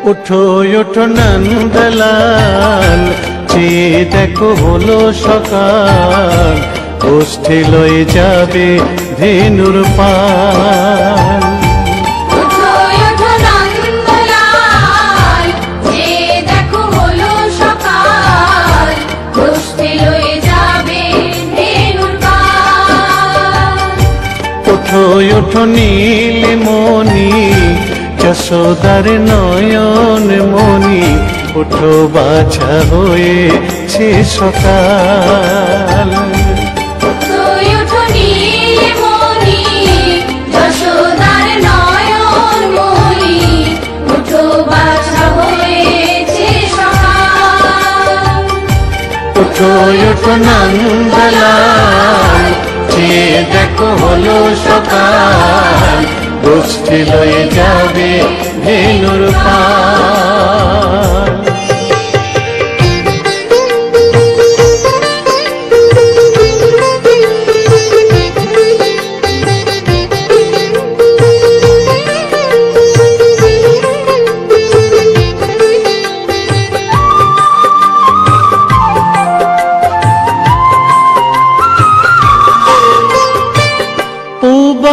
উঠো উঠো নন্দলাল, চেয়ে দেখো হলো সকাল, গোষ্ঠী লয়ে যাবে ধেনুর পাল। উঠো উঠো নন্দলাল, চেয়ে দেখো হলো সকাল, গোষ্ঠী লয়ে যাবে ধেনুর পাল। উঠো উঠো নীলমণি, যশোদার নয়ন মণি, উঠো বাছা হয়েছে সকাল। উঠো উঠো নীলমণি, যশোদার নয়ন মণি, উঠো বাছা হয়েছে সকাল। উঠো উঠো নন্দলাল, চেয়ে দেখো হলো সকাল, গোষ্ঠী লয়ে যাবে ধেনুর পাল।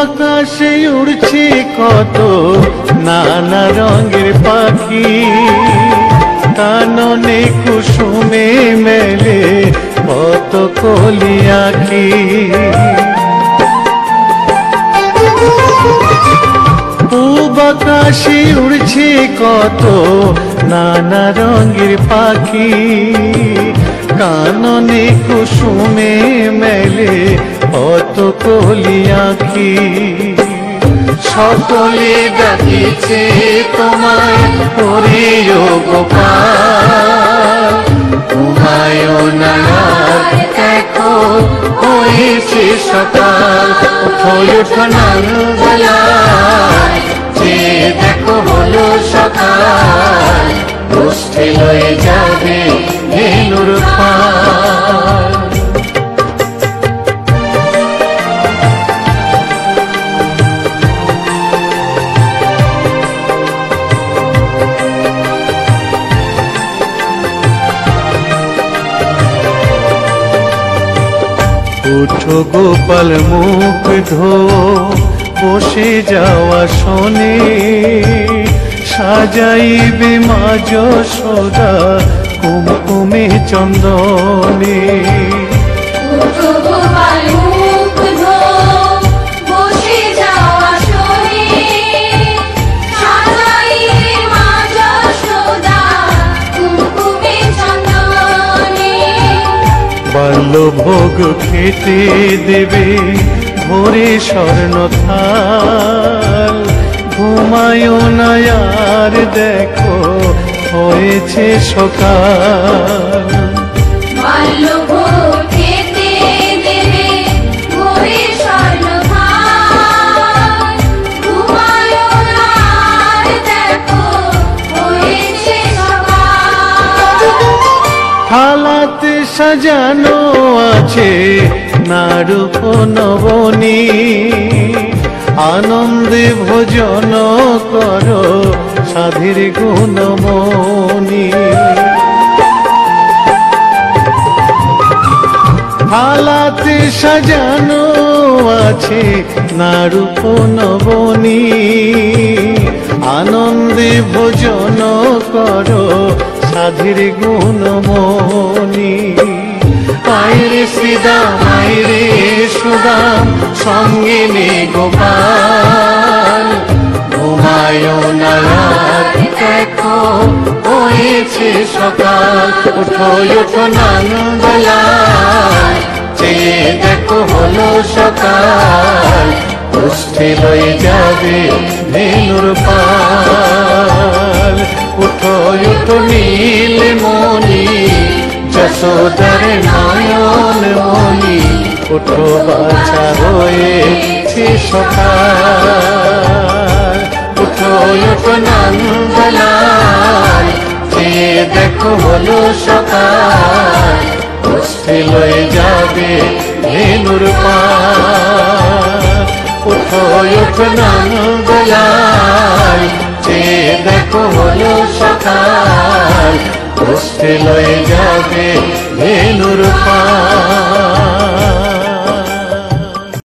আকাশে উড়ছে কত নানা রঙের পাখি, কাননে কুসুমে মেলে কত কলি আঁখি। পূব আকাশে উড়ছে কত নানা রঙের পাখি, কাননে কুসুমে মেলে কত কলি আঁখি। সকলে ডাকিছে তোমায় ওরে ও গোপাল, ঘুমায়ো না আর দেখো হয়েছে সকাল। উঠো উঠো নন্দলাল, চেয়ে দেখো হলো সকাল, গোষ্ঠী লয়ে যাবে ধেনুর পাল। উঠো গোপাল মুখ ধো, বসে যাওয়া শোনে, সাজাইবে মা যশোদা কুমকুমে চন্দনে। উঠো গোপাল মুখ ধো, বসে যাওয়া শোনে, সাজাইবে মা যশোদা কুমকুমে চন্দনে। বাল্যভোগ খেতে দেবে ভোরে স্বর্ণ থাল, ঘুমায়ো না আর দেখো হয়েছে সকাল। বাল্যভোগ খেতে দেবে ভোরে স্বর্ণ থাল, ঘুমায়ো না আর দেখো হয়েছে সকাল। থালাতে সাজানো আছে নারূপ নবনী, আনন্দে ভোজন করো সাধীর গুণমণি। থালাতে সাজানো আছে নারূপ নবনী, আনন্দে ভোজন করো সাধীর গুণমণি। আইরে শ্রীদাম আইরে সুদাম, সঙ্গে নে গোপাল, ঘুমায়ো না আর দেখো হয়েছে সকাল। উঠো উঠো নন্দলাল, চেয়ে দেখো হলো সকাল, গোষ্ঠী লয়ে যাবে ধেনুর পাল। উঠো উঠো নীলমণি, যশোদার নয়ন মণি, উঠো বাছা হয়েছে সকাল। উঠো উঠো নন্দলাল, চেয়ে দেখো হলো সকাল, গোষ্ঠী লয়ে যাবে ধেনুর পাল। উঠো উঠো নন্দলাল, চেয়ে দেখো হলো সকাল, কষ্টে লয়ে যাবে ধেনুর পাল।